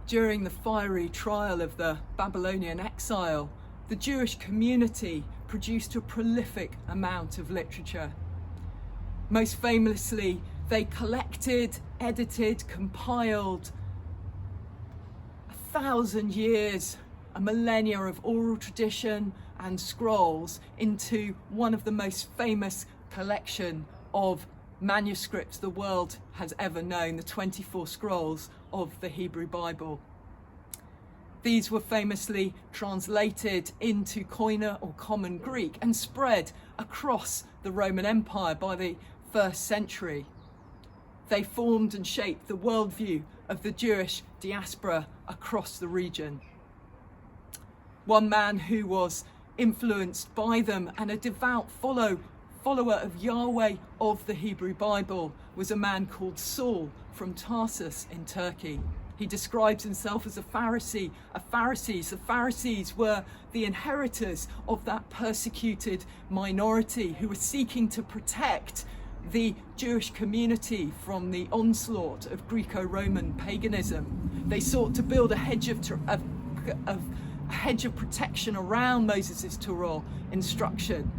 During the fiery trial of the Babylonian exile, the Jewish community produced a prolific amount of literature. Most famously, they collected, edited, compiled 1,000 years, a millennia of oral tradition and scrolls into one of the most famous collection of manuscripts the world has ever known, the 24 scrolls of the Hebrew Bible. These were famously translated into Koine or Common Greek and spread across the Roman Empire by the 1st century. They formed and shaped the worldview of the Jewish diaspora across the region. One man who was influenced by them and a devout follower of Yahweh of the Hebrew Bible was a man called Saul from Tarsus in Turkey. He describes himself as a Pharisee of Pharisees. The Pharisees were the inheritors of that persecuted minority who were seeking to protect the Jewish community from the onslaught of Greco-Roman paganism. They sought to build a hedge of protection around Moses' Torah instruction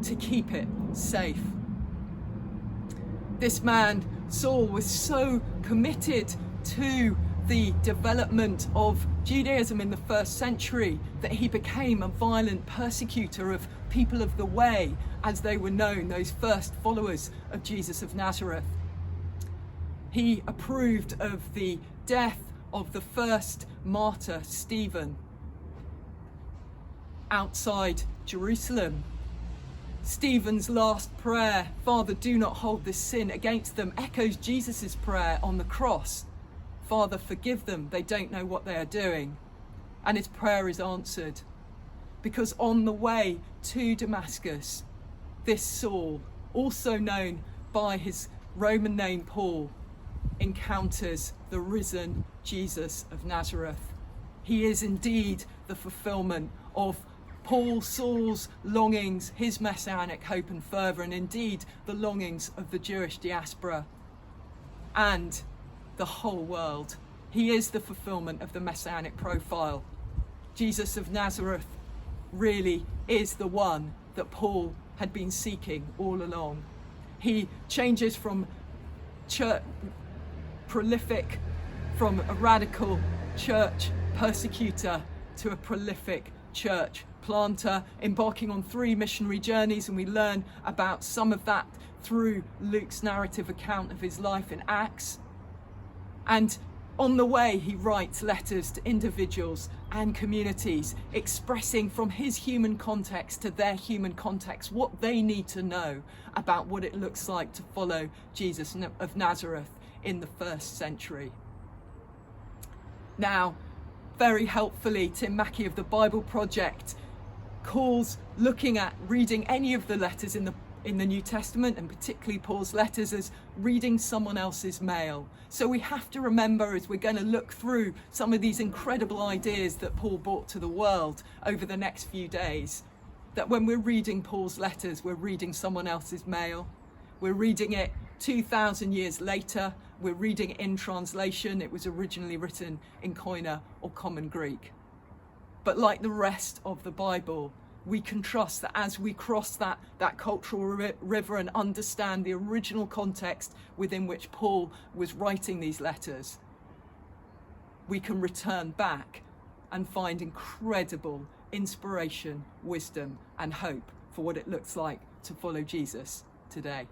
to keep it safe. This man, Saul, was so committed to the development of Judaism in the 1st century that he became a violent persecutor of people of the way, as they were known, those first followers of Jesus of Nazareth. He approved of the death of the first martyr, Stephen, outside Jerusalem. Stephen's last prayer, "Father, do not hold this sin against them," echoes Jesus' prayer on the cross. "Father, forgive them, they don't know what they are doing." And his prayer is answered, because on the way to Damascus, this Saul, also known by his Roman name Paul, encounters the risen Jesus of Nazareth. He is indeed the fulfillment of Saul's longings, his messianic hope and fervour, and indeed the longings of the Jewish diaspora and the whole world. He is the fulfillment of the messianic profile. Jesus of Nazareth really is the one that Paul had been seeking all along. He changes from a radical church persecutor to a prolific church planter, embarking on 3 missionary journeys, and we learn about some of that through Luke's narrative account of his life in Acts. And on the way, he writes letters to individuals and communities, expressing from his human context to their human context what they need to know about what it looks like to follow Jesus of Nazareth in the 1st century. Now, very helpfully, Tim Mackey of the Bible Project calls looking at reading any of the letters in the New Testament, and particularly Paul's letters, as reading someone else's mail. So we have to remember, as we're going to look through some of these incredible ideas that Paul brought to the world over the next few days, that when we're reading Paul's letters, we're reading someone else's mail. We're reading it 2,000 years later. We're reading it in translation. It was originally written in Koine or Common Greek. But like the rest of the Bible, we can trust that as we cross that cultural river and understand the original context within which Paul was writing these letters, we can return back and find incredible inspiration, wisdom, and hope for what it looks like to follow Jesus today.